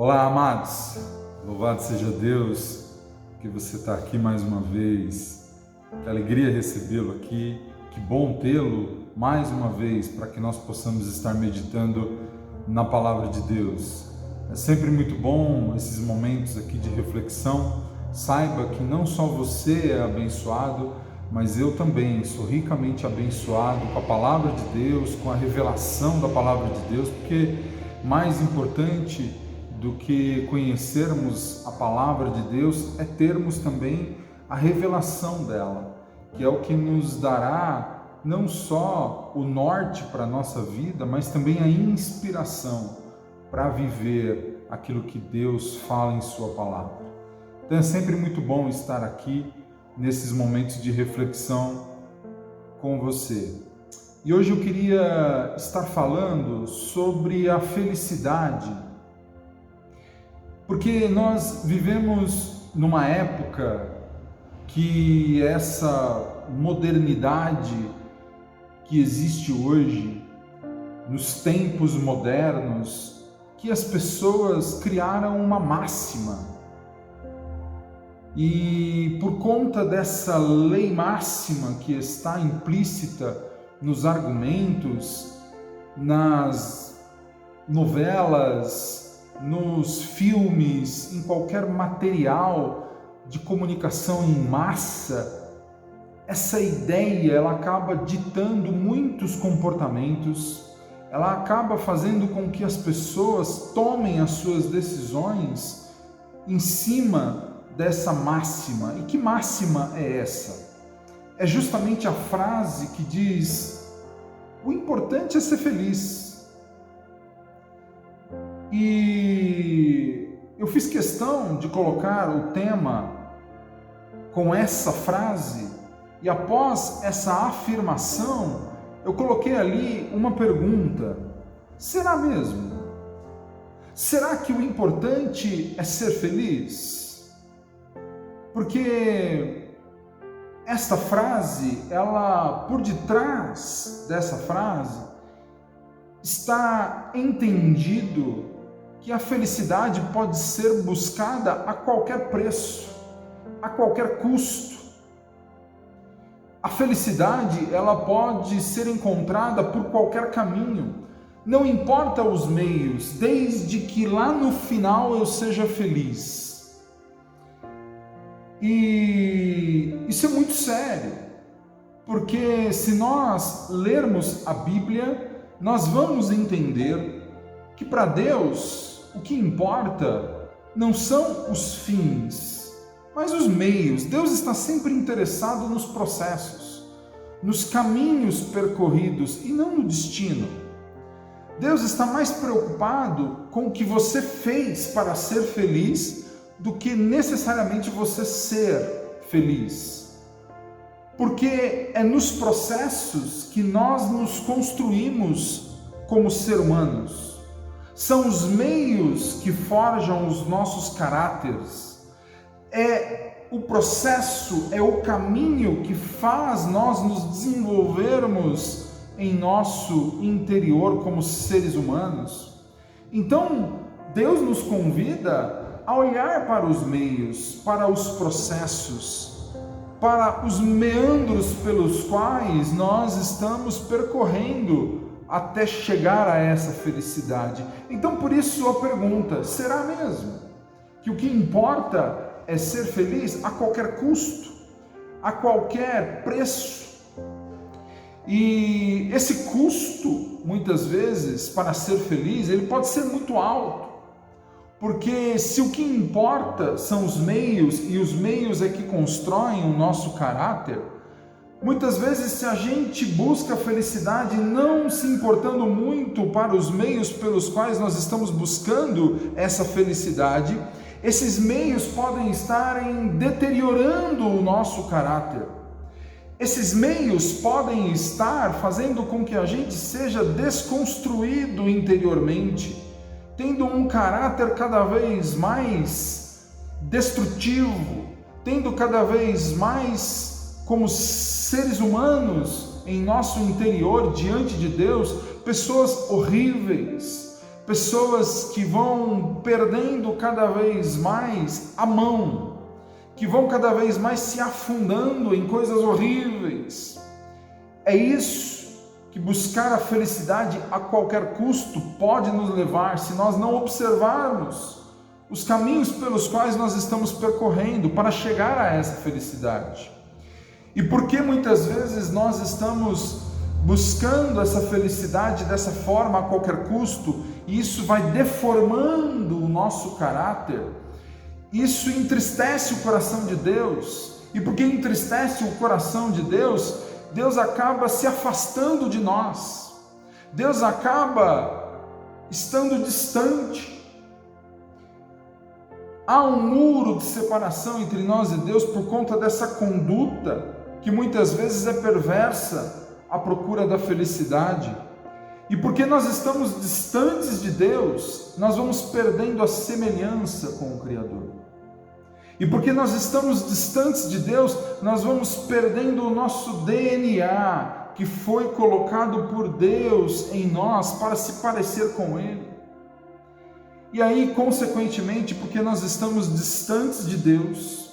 Olá, amados, louvado seja Deus que você está aqui mais uma vez. Que alegria recebê-lo aqui, que bom tê-lo mais uma vez para que nós possamos estar meditando na palavra de Deus. É sempre muito bom esses momentos aqui de reflexão. Saiba que não só você é abençoado, mas eu também sou ricamente abençoado com a palavra de Deus, com a revelação da palavra de Deus, porque mais importante do que conhecermos a palavra de Deus é termos também a revelação dela, que é o que nos dará não só o norte para a nossa vida, mas também a inspiração para viver aquilo que Deus fala em sua palavra. Então é sempre muito bom estar aqui nesses momentos de reflexão com você. E hoje eu queria estar falando sobre a felicidade, porque nós vivemos numa época que essa modernidade que existe hoje, nos tempos modernos, que as pessoas criaram uma máxima. E por conta dessa lei máxima que está implícita nos argumentos, nas novelas, nos filmes, em qualquer material de comunicação em massa, essa ideia ela acaba ditando muitos comportamentos, ela acaba fazendo com que as pessoas tomem as suas decisões em cima dessa máxima. E que máxima é essa? É justamente a frase que diz: o importante é ser feliz. E eu fiz questão de colocar o tema com essa frase, e após essa afirmação, eu coloquei ali uma pergunta: será mesmo? Será que o importante é ser feliz? Porque esta frase, ela, por detrás dessa frase, está entendido que a felicidade pode ser buscada a qualquer preço, a qualquer custo. A felicidade, ela pode ser encontrada por qualquer caminho, não importa os meios, desde que lá no final eu seja feliz. E isso é muito sério, porque se nós lermos a Bíblia, nós vamos entender que para Deus o que importa não são os fins, mas os meios. Deus está sempre interessado nos processos, nos caminhos percorridos e não no destino. Deus está mais preocupado com o que você fez para ser feliz do que necessariamente você ser feliz. Porque é nos processos que nós nos construímos como seres humanos. São os meios que forjam os nossos caráteres. É o processo, é o caminho que faz nós nos desenvolvermos em nosso interior como seres humanos. Então, Deus nos convida a olhar para os meios, para os processos, para os meandros pelos quais nós estamos percorrendo até chegar a essa felicidade. Então, por isso a pergunta: será mesmo que o que importa é ser feliz a qualquer custo, a qualquer preço? E esse custo, muitas vezes, para ser feliz, ele pode ser muito alto, porque se o que importa são os meios, e os meios é que constroem o nosso caráter, muitas vezes, se a gente busca a felicidade não se importando muito para os meios pelos quais nós estamos buscando essa felicidade, esses meios podem estar deteriorando o nosso caráter. Esses meios podem estar fazendo com que a gente seja desconstruído interiormente, tendo um caráter cada vez mais destrutivo, tendo cada vez mais, como seres humanos em nosso interior, diante de Deus, pessoas horríveis, pessoas que vão perdendo cada vez mais a mão, que vão cada vez mais se afundando em coisas horríveis. É isso que buscar a felicidade a qualquer custo pode nos levar, se nós não observarmos os caminhos pelos quais nós estamos percorrendo para chegar a essa felicidade. E por que muitas vezes nós estamos buscando essa felicidade dessa forma a qualquer custo, e isso vai deformando o nosso caráter? Isso entristece o coração de Deus, e porque entristece o coração de Deus, Deus acaba se afastando de nós, Deus acaba estando distante. Há um muro de separação entre nós e Deus por conta dessa conduta que muitas vezes é perversa à procura da felicidade. E porque nós estamos distantes de Deus, nós vamos perdendo a semelhança com o Criador. E porque nós estamos distantes de Deus, nós vamos perdendo o nosso DNA, que foi colocado por Deus em nós para se parecer com Ele. E aí, consequentemente, porque nós estamos distantes de Deus,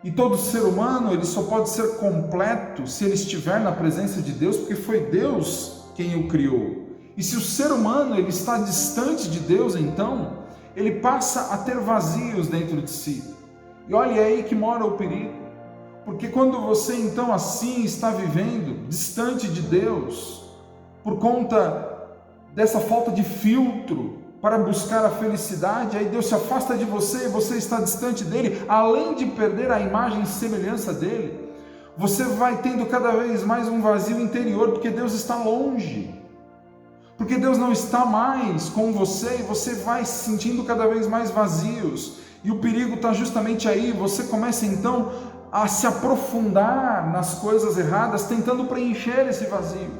e todo ser humano ele só pode ser completo se ele estiver na presença de Deus, porque foi Deus quem o criou. E se o ser humano ele está distante de Deus, então ele passa a ter vazios dentro de si. E olha aí que mora o perigo, porque quando você então assim está vivendo distante de Deus, por conta dessa falta de filtro para buscar a felicidade, aí Deus se afasta de você e você está distante dele, além de perder a imagem e semelhança dele, você vai tendo cada vez mais um vazio interior, porque Deus está longe, porque Deus não está mais com você e você vai se sentindo cada vez mais vazios. E o perigo está justamente aí, você começa então a se aprofundar nas coisas erradas, tentando preencher esse vazio,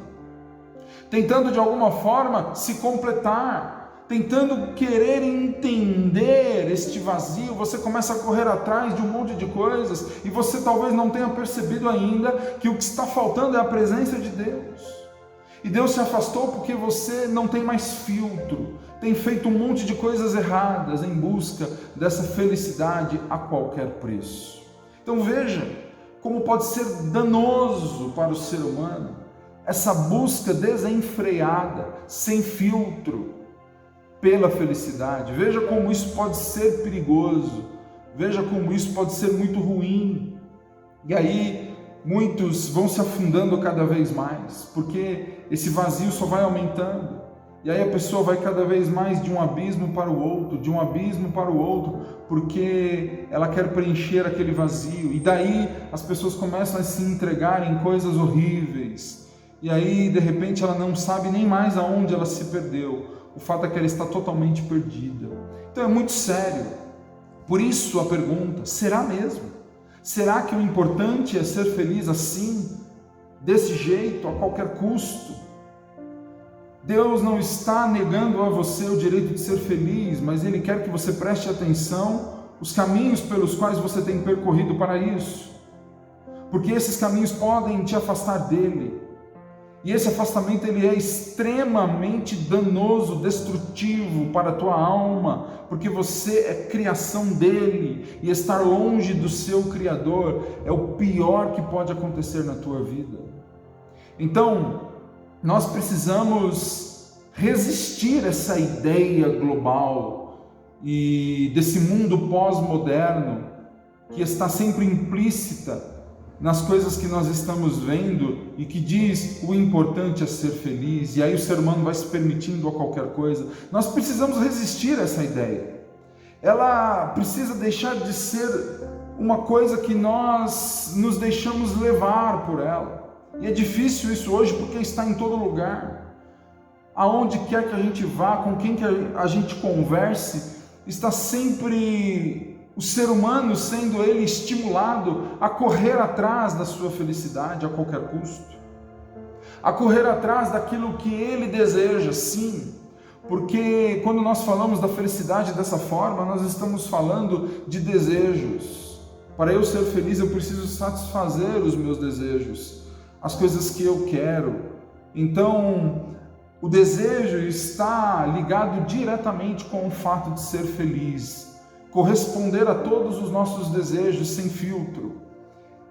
tentando de alguma forma se completar, tentando querer entender este vazio. Você começa a correr atrás de um monte de coisas e você talvez não tenha percebido ainda que o que está faltando é a presença de Deus. E Deus se afastou porque você não tem mais filtro, tem feito um monte de coisas erradas em busca dessa felicidade a qualquer preço. Então veja como pode ser danoso para o ser humano essa busca desenfreada, sem filtro, pela felicidade. Veja como isso pode ser perigoso, veja como isso pode ser muito ruim. E aí muitos vão se afundando cada vez mais, porque esse vazio só vai aumentando, e aí a pessoa vai cada vez mais de um abismo para o outro, de um abismo para o outro, porque ela quer preencher aquele vazio, e daí as pessoas começam a se entregar em coisas horríveis, e aí de repente ela não sabe nem mais aonde ela se perdeu. O fato é que ela está totalmente perdida. Então é muito sério. Por isso a pergunta: será mesmo? Será que o importante é ser feliz assim, desse jeito, a qualquer custo? Deus não está negando a você o direito de ser feliz, mas Ele quer que você preste atenção os caminhos pelos quais você tem percorrido para isso, porque esses caminhos podem te afastar dele, e esse afastamento ele é extremamente danoso, destrutivo para a tua alma, porque você é criação dele, e estar longe do seu Criador é o pior que pode acontecer na tua vida. Então, nós precisamos resistir a essa ideia global e desse mundo pós-moderno que está sempre implícita nas coisas que nós estamos vendo e que diz o importante é ser feliz, e aí o ser humano vai se permitindo a qualquer coisa. Nós precisamos resistir a essa ideia. Ela precisa deixar de ser uma coisa que nós nos deixamos levar por ela. E é difícil isso hoje porque está em todo lugar. Aonde quer que a gente vá, com quem que a gente converse, está sempre o ser humano sendo ele estimulado a correr atrás da sua felicidade a qualquer custo, a correr atrás daquilo que ele deseja, sim, porque quando nós falamos da felicidade dessa forma, nós estamos falando de desejos. Para eu ser feliz, eu preciso satisfazer os meus desejos, as coisas que eu quero. Então, O desejo está ligado diretamente com o fato de ser feliz, corresponder a todos os nossos desejos sem filtro.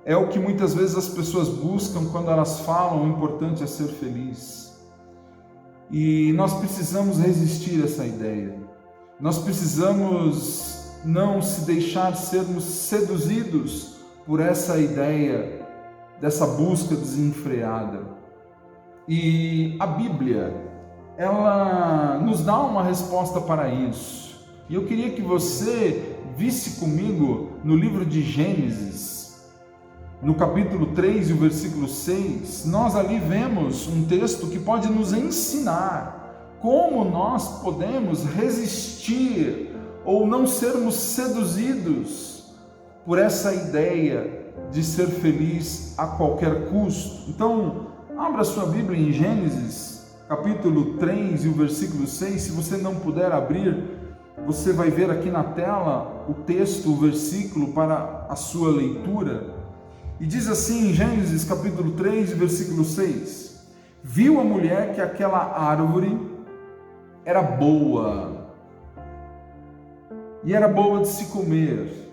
É o que muitas vezes as pessoas buscam quando elas falam o importante é ser feliz. E nós precisamos resistir a essa ideia. Nós precisamos não se deixar sermos seduzidos por essa ideia dessa busca desenfreada. E a Bíblia, ela nos dá uma resposta para isso. E eu queria que você visse comigo no livro de Gênesis, no capítulo 3 e o versículo 6, nós ali vemos um texto que pode nos ensinar como nós podemos resistir ou não sermos seduzidos por essa ideia de ser feliz a qualquer custo. Então, abra sua Bíblia em Gênesis, capítulo 3 e o versículo 6. Se você não puder abrir, você vai ver aqui na tela o texto, o versículo para a sua leitura. E diz assim em Gênesis capítulo 3, versículo 6: Viu a mulher que aquela árvore era boa, e era boa de se comer,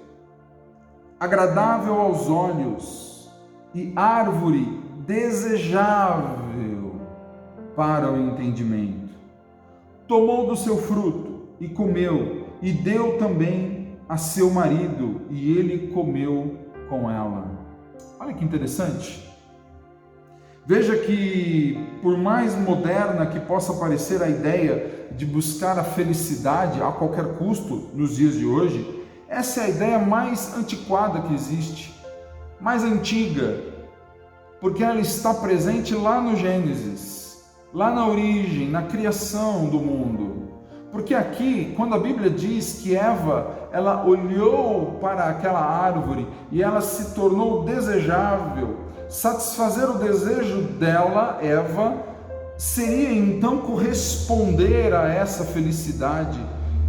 agradável aos olhos, e árvore desejável para o entendimento. Tomou do seu fruto e comeu, e deu também a seu marido, e ele comeu com ela. Olha que interessante. Veja que, por mais moderna que possa parecer a ideia de buscar a felicidade a qualquer custo nos dias de hoje, essa é a ideia mais antiquada que existe, mais antiga, porque ela está presente lá no Gênesis, lá na origem, na criação do mundo. Porque aqui, quando a Bíblia diz que Eva, ela olhou para aquela árvore e ela se tornou desejável, satisfazer o desejo dela, Eva, seria então corresponder a essa felicidade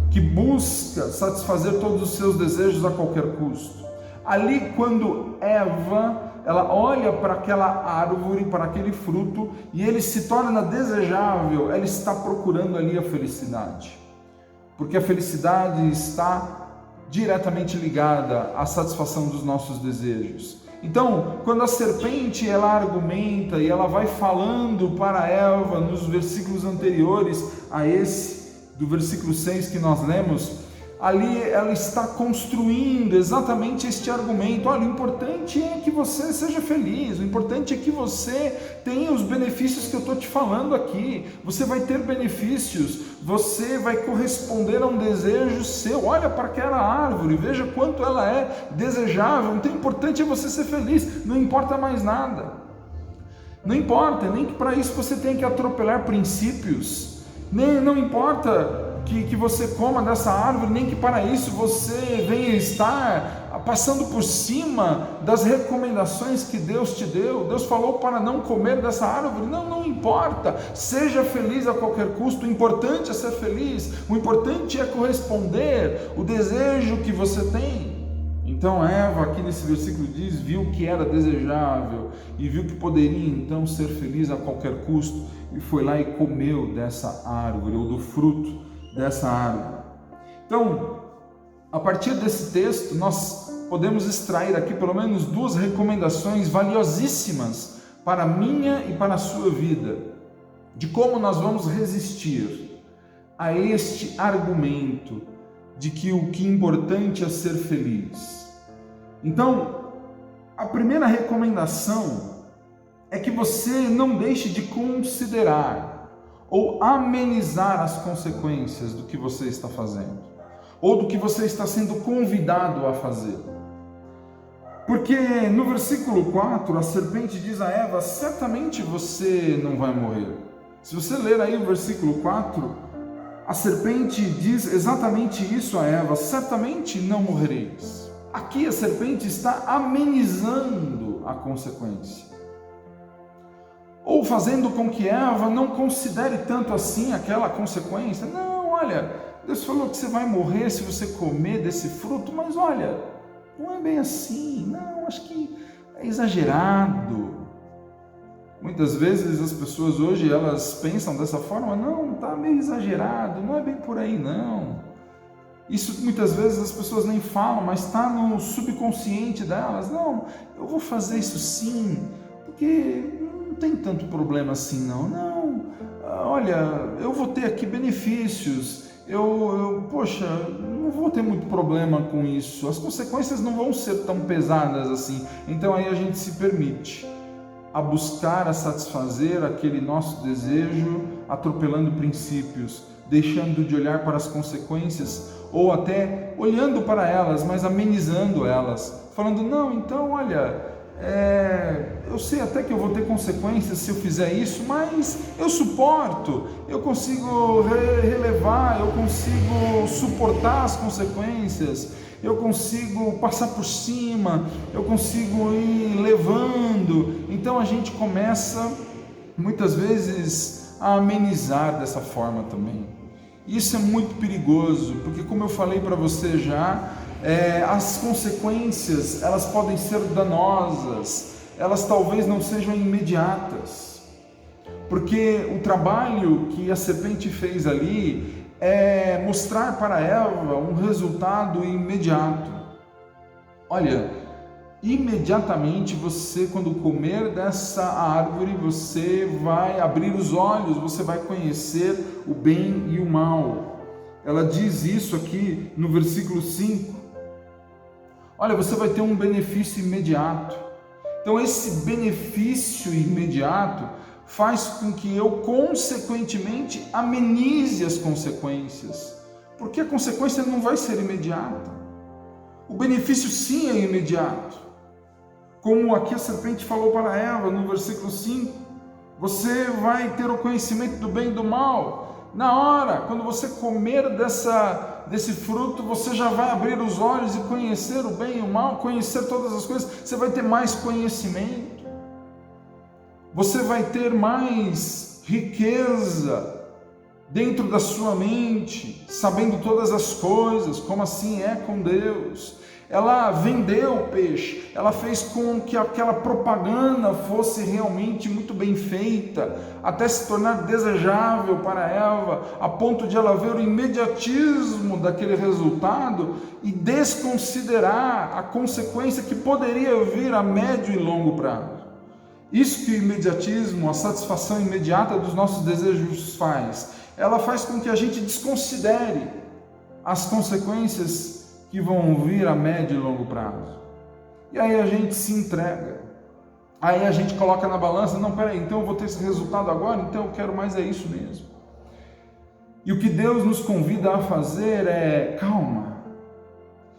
que busca satisfazer todos os seus desejos a qualquer custo. Ali, quando Eva, ela olha para aquela árvore, para aquele fruto, e ele se torna desejável, ela está procurando ali a felicidade. Porque a felicidade está diretamente ligada à satisfação dos nossos desejos. Então, quando a serpente ela argumenta e ela vai falando para Eva nos versículos anteriores a esse, do versículo 6 que nós lemos, ali ela está construindo exatamente este argumento. Olha, o importante é que você seja feliz, o importante é que você tenha os benefícios que eu estou te falando aqui. Você vai ter benefícios, você vai corresponder a um desejo seu. Olha para aquela árvore, veja quanto ela é desejável. O importante é você ser feliz, não importa mais nada. Não importa, nem que para isso você tenha que atropelar princípios, nem não importa que você coma dessa árvore, nem que para isso você venha estar passando por cima das recomendações que Deus te deu. Deus falou para não comer dessa árvore. Não importa, seja feliz a qualquer custo. O importante é ser feliz, o importante é corresponder o desejo que você tem. Então Eva, aqui nesse versículo diz, viu que era desejável e viu que poderia então ser feliz a qualquer custo, e foi lá e comeu dessa árvore, ou do fruto dessa árvore. Então, a partir desse texto, nós podemos extrair aqui pelo menos duas recomendações valiosíssimas para a minha e para a sua vida, de como nós vamos resistir a este argumento de que o que é importante é ser feliz. Então, a primeira recomendação é que você não deixe de considerar ou amenizar as consequências do que você está fazendo, ou do que você está sendo convidado a fazer. Porque no versículo 4, a serpente diz a Eva, certamente você não vai morrer. Se você ler aí o versículo 4, a serpente diz exatamente isso a Eva, certamente não morrereis. Aqui a serpente está amenizando a consequência, ou fazendo com que Eva não considere tanto assim aquela consequência. Não, olha, Deus falou que você vai morrer se você comer desse fruto, mas olha, não é bem assim, não, acho que é exagerado. Muitas vezes as pessoas hoje, elas pensam dessa forma: não, está meio exagerado, não é bem por aí não. Isso muitas vezes as pessoas nem falam, mas está no subconsciente delas. Não, eu vou fazer isso sim, porque não tem tanto problema assim não. Não, olha, eu vou ter aqui benefícios, poxa, não vou ter muito problema com isso, as consequências não vão ser tão pesadas assim. Então aí a gente se permite a buscar, a satisfazer aquele nosso desejo, atropelando princípios, deixando de olhar para as consequências, ou até olhando para elas, mas amenizando elas, falando: não, então olha, eu sei até que eu vou ter consequências se eu fizer isso, mas eu suporto, eu consigo relevar, eu consigo suportar as consequências, eu consigo passar por cima, eu consigo ir levando. Então a gente começa muitas vezes a amenizar dessa forma também. Isso é muito perigoso, porque, como eu falei para você já, as consequências, elas podem ser danosas, elas talvez não sejam imediatas, porque o trabalho que a serpente fez ali é mostrar para Eva um resultado imediato. Olha, imediatamente você, quando comer dessa árvore, você vai abrir os olhos, você vai conhecer o bem e o mal. Ela diz isso aqui no versículo 5. Olha, você vai ter um benefício imediato. Então esse benefício imediato faz com que eu, consequentemente, amenize as consequências, porque a consequência não vai ser imediata. O benefício sim é imediato. Como aqui a serpente falou para Eva no versículo 5, você vai ter o conhecimento do bem e do mal. Na hora, quando você comer desse fruto, você já vai abrir os olhos e conhecer o bem e o mal, conhecer todas as coisas, você vai ter mais conhecimento, você vai ter mais riqueza dentro da sua mente, sabendo todas as coisas, como assim é com Deus. Ela vendeu o peixe, ela fez com que aquela propaganda fosse realmente muito bem feita, até se tornar desejável para Eva, a ponto de ela ver o imediatismo daquele resultado e desconsiderar a consequência que poderia vir a médio e longo prazo. Isso que o imediatismo, a satisfação imediata dos nossos desejos faz, ela faz com que a gente desconsidere as consequências que vão vir a médio e longo prazo. E aí a gente se entrega, aí a gente coloca na balança: não, peraí, então eu vou ter esse resultado agora, então eu quero mais, é isso mesmo. E o que Deus nos convida a fazer é: calma.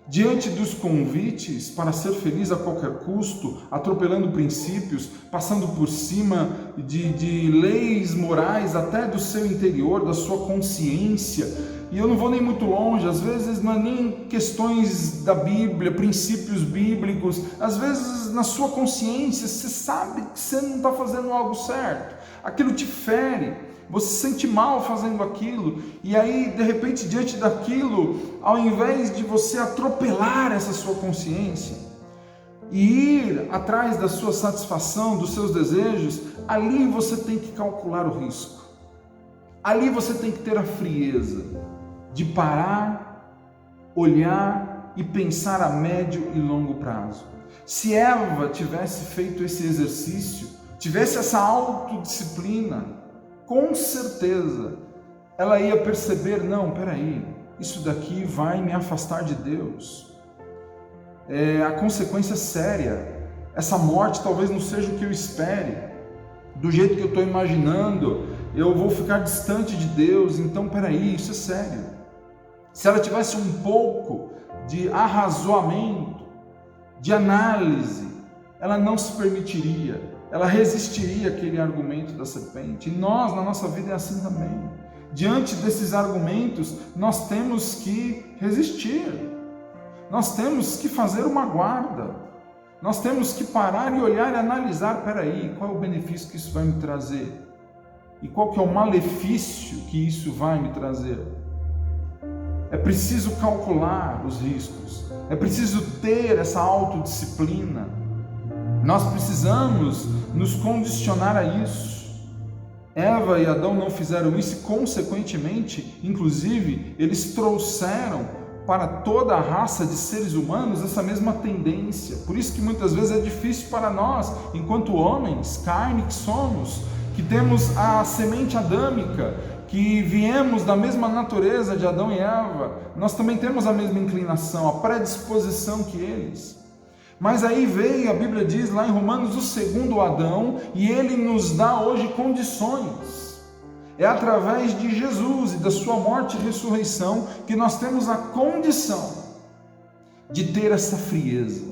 Diante dos convites para ser feliz a qualquer custo, atropelando princípios, passando por cima de leis morais, até do seu interior, da sua consciência, e eu não vou nem muito longe, às vezes não é nem questões da Bíblia, princípios bíblicos, às vezes na sua consciência você sabe que você não está fazendo algo certo, aquilo te fere, você se sente mal fazendo aquilo, e aí de repente diante daquilo, ao invés de você atropelar essa sua consciência e ir atrás da sua satisfação, dos seus desejos, ali você tem que calcular o risco, ali você tem que ter a frieza de parar, olhar e pensar a médio e longo prazo. Se Eva tivesse feito esse exercício, tivesse essa autodisciplina, com certeza ela ia perceber: não, peraí, isso daqui vai me afastar de Deus, a consequência é séria, essa morte talvez não seja o que eu espere, do jeito que eu estou imaginando, eu vou ficar distante de Deus, então peraí, isso é sério. Se ela tivesse um pouco de arrazoamento, de análise, ela não se permitiria, ela resistiria àquele argumento da serpente. E nós, na nossa vida, é assim também. Diante desses argumentos, nós temos que resistir, nós temos que fazer uma guarda, nós temos que parar e olhar e analisar: peraí, qual é o benefício que isso vai me trazer? E qual que é o malefício que isso vai me trazer? É preciso calcular os riscos, é preciso ter essa autodisciplina. Nós precisamos nos condicionar a isso. Eva e Adão não fizeram isso e, consequentemente, inclusive, eles trouxeram para toda a raça de seres humanos essa mesma tendência. Por isso que muitas vezes é difícil para nós, enquanto homens, carne que somos, que temos a semente adâmica, que viemos da mesma natureza de Adão e Eva, nós também temos a mesma inclinação, a predisposição que eles. Mas aí veio, a Bíblia diz lá em Romanos, o segundo Adão, e ele nos dá hoje condições. É através de Jesus e da sua morte e ressurreição que nós temos a condição de ter essa frieza.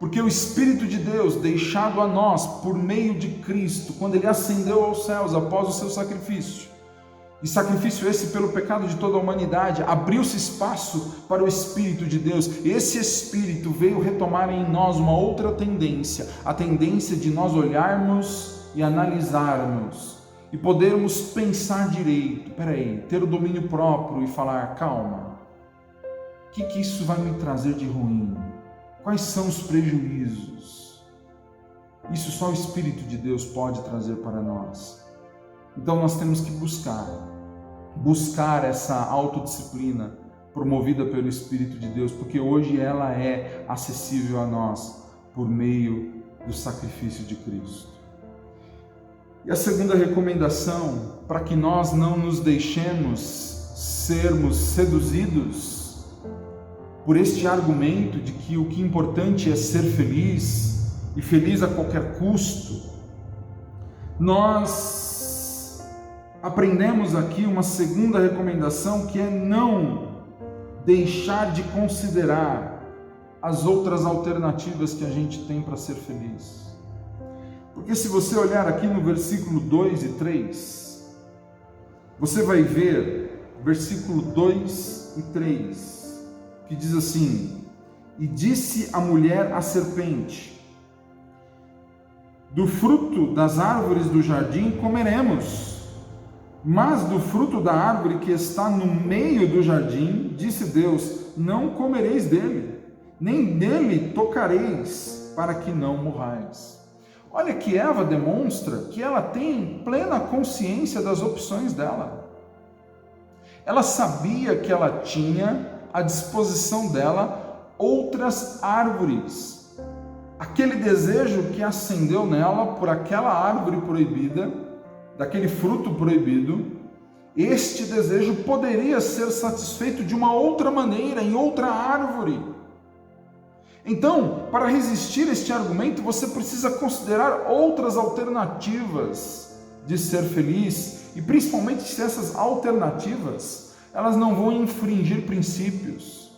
Porque o Espírito de Deus, deixado a nós por meio de Cristo, quando ele ascendeu aos céus após o seu sacrifício, e sacrifício esse pelo pecado de toda a humanidade, abriu-se espaço para o Espírito de Deus. Esse Espírito veio retomar em nós uma outra tendência, a tendência de nós olharmos e analisarmos, e podermos pensar direito, ter o domínio próprio e falar, calma, o que isso vai me trazer de ruim? Quais são os prejuízos? Isso só o Espírito de Deus pode trazer para nós. Então nós temos que buscar essa autodisciplina promovida pelo Espírito de Deus, porque hoje ela é acessível a nós por meio do sacrifício de Cristo. E a segunda recomendação, para que nós não nos deixemos sermos seduzidos por este argumento de que o que é importante é ser feliz e feliz a qualquer custo, nós aprendemos aqui uma segunda recomendação, que é não deixar de considerar as outras alternativas que a gente tem para ser feliz. Porque se você olhar aqui no versículo 2 e 3, você vai ver, versículo 2 e 3, que diz assim: e disse a mulher à serpente, do fruto das árvores do jardim comeremos, mas do fruto da árvore que está no meio do jardim, disse Deus, não comereis dele, nem dele tocareis, para que não morrais. Olha que Eva demonstra que ela tem plena consciência das opções dela. Ela sabia que ela tinha à disposição dela outras árvores. Aquele desejo que acendeu nela por aquela árvore proibida, daquele fruto proibido, este desejo poderia ser satisfeito de uma outra maneira, em outra árvore. Então, para resistir a este argumento, você precisa considerar outras alternativas de ser feliz, e principalmente se essas alternativas, elas não vão infringir princípios,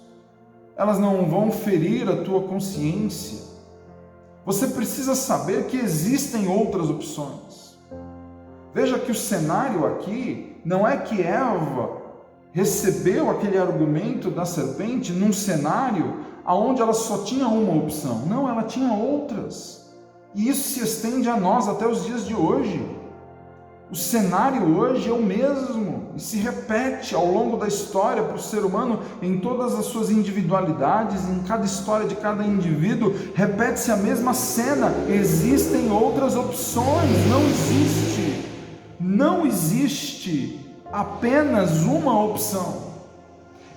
elas não vão ferir a tua consciência. Você precisa saber que existem outras opções. Veja que o cenário aqui não é que Eva recebeu aquele argumento da serpente num cenário onde ela só tinha uma opção. Não, ela tinha outras. E isso se estende a nós até os dias de hoje. O cenário hoje é o mesmo e se repete ao longo da história para o ser humano em todas as suas individualidades, em cada história de cada indivíduo, repete-se a mesma cena. Existem outras opções, não existe apenas uma opção.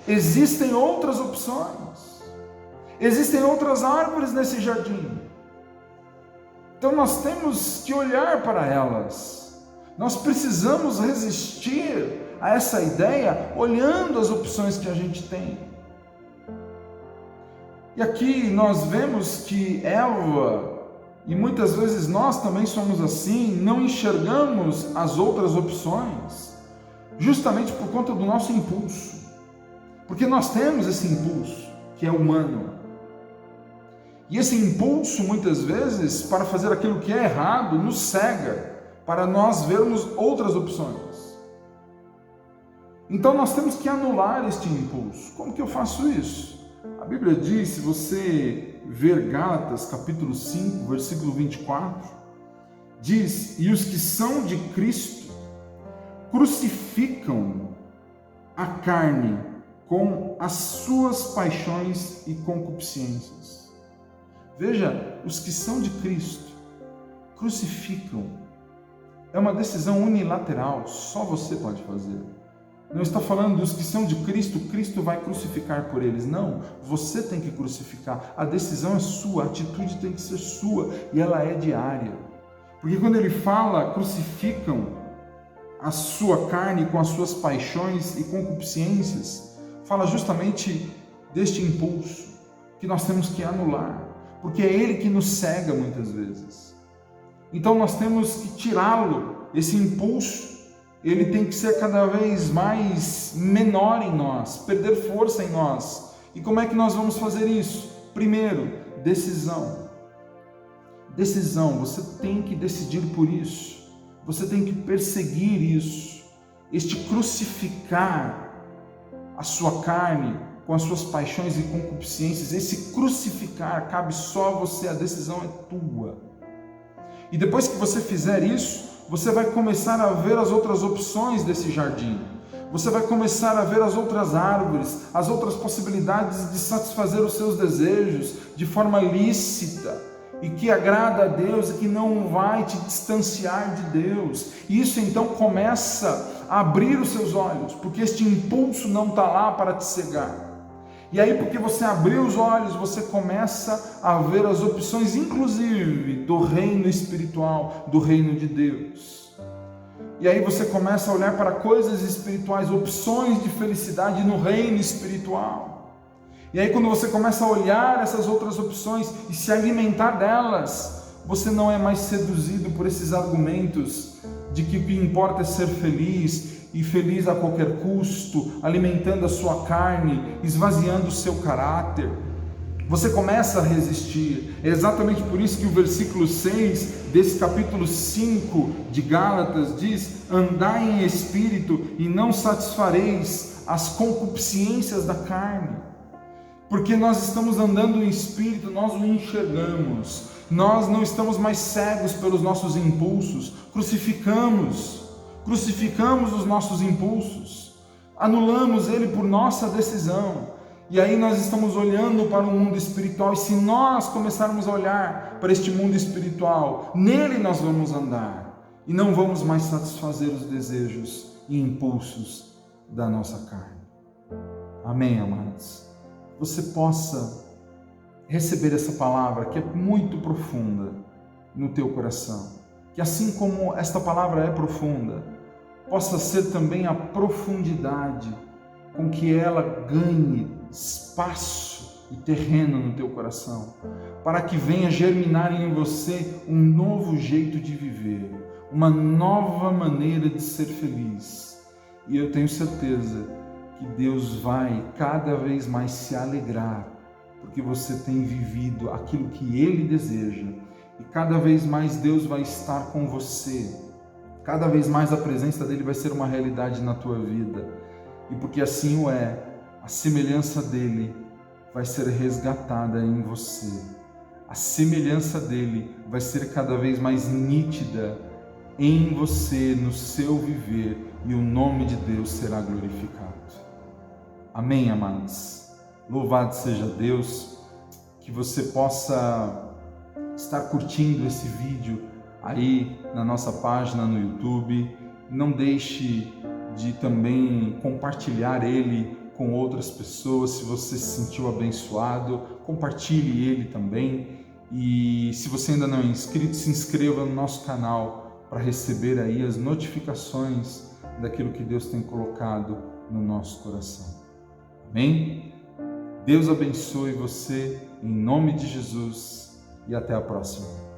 Existem outras opções. Existem outras árvores nesse jardim. Então nós temos que olhar para elas. Nós precisamos resistir a essa ideia olhando as opções que a gente tem. E aqui nós vemos que Eva, e muitas vezes nós também somos assim, não enxergamos as outras opções, justamente por conta do nosso impulso. Porque nós temos esse impulso, que é humano. E esse impulso, muitas vezes, para fazer aquilo que é errado, nos cega, para nós vermos outras opções. Então nós temos que anular este impulso. Como que eu faço isso? A Bíblia diz, se você ver Gálatas, capítulo 5, versículo 24, diz, e os que são de Cristo crucificam a carne com as suas paixões e concupiscências. Veja, os que são de Cristo crucificam. É uma decisão unilateral, só você pode fazer. Não está falando dos que são de Cristo, Cristo vai crucificar por eles. Não, você tem que crucificar. A decisão é sua, a atitude tem que ser sua e ela é diária. Porque quando ele fala, crucificam a sua carne com as suas paixões e concupiscências, fala justamente deste impulso que nós temos que anular, porque é ele que nos cega muitas vezes. Então nós temos que tirá-lo, esse impulso. Ele tem que ser cada vez mais menor em nós, perder força em nós. E como é que nós vamos fazer isso? Primeiro, decisão. Decisão, você tem que decidir por isso. Você tem que perseguir isso. Este crucificar a sua carne com as suas paixões e concupiscências, esse crucificar, cabe só a você, a decisão é tua. E depois que você fizer isso, você vai começar a ver as outras opções desse jardim. Você vai começar a ver as outras árvores, as outras possibilidades de satisfazer os seus desejos de forma lícita e que agrada a Deus e que não vai te distanciar de Deus. E isso então começa a abrir os seus olhos, porque este impulso não está lá para te cegar. E aí, porque você abriu os olhos, você começa a ver as opções, inclusive, do reino espiritual, do reino de Deus. E aí você começa a olhar para coisas espirituais, opções de felicidade no reino espiritual. E aí, quando você começa a olhar essas outras opções e se alimentar delas, você não é mais seduzido por esses argumentos de que o que importa é ser feliz, e feliz a qualquer custo, alimentando a sua carne, esvaziando o seu caráter. Você começa a resistir. É exatamente por isso que o versículo 6 desse capítulo 5 de Gálatas diz: andai em espírito e não satisfareis as concupiscências da carne. Porque nós estamos andando em espírito, nós o enxergamos, nós não estamos mais cegos pelos nossos impulsos, crucificamos os nossos impulsos, anulamos ele por nossa decisão, e aí nós estamos olhando para o mundo espiritual, e se nós começarmos a olhar para este mundo espiritual, nele nós vamos andar, e não vamos mais satisfazer os desejos e impulsos da nossa carne. Amém, amados? Você possa receber essa palavra que é muito profunda no teu coração, que assim como esta palavra é profunda, possa ser também a profundidade com que ela ganhe espaço e terreno no teu coração, para que venha germinar em você um novo jeito de viver, uma nova maneira de ser feliz. E eu tenho certeza que Deus vai cada vez mais se alegrar, porque você tem vivido aquilo que Ele deseja. E cada vez mais Deus vai estar com você, cada vez mais a presença dEle vai ser uma realidade na tua vida, e porque assim o é, a semelhança dEle vai ser resgatada em você, a semelhança dEle vai ser cada vez mais nítida em você, no seu viver, e o nome de Deus será glorificado. Amém, amados? Louvado seja Deus, que você possa estar curtindo esse vídeo aí na nossa página no YouTube. Não deixe de também compartilhar ele com outras pessoas. Se você se sentiu abençoado, compartilhe ele também. E se você ainda não é inscrito, se inscreva no nosso canal para receber aí as notificações daquilo que Deus tem colocado no nosso coração. Amém? Deus abençoe você em nome de Jesus. E até a próxima.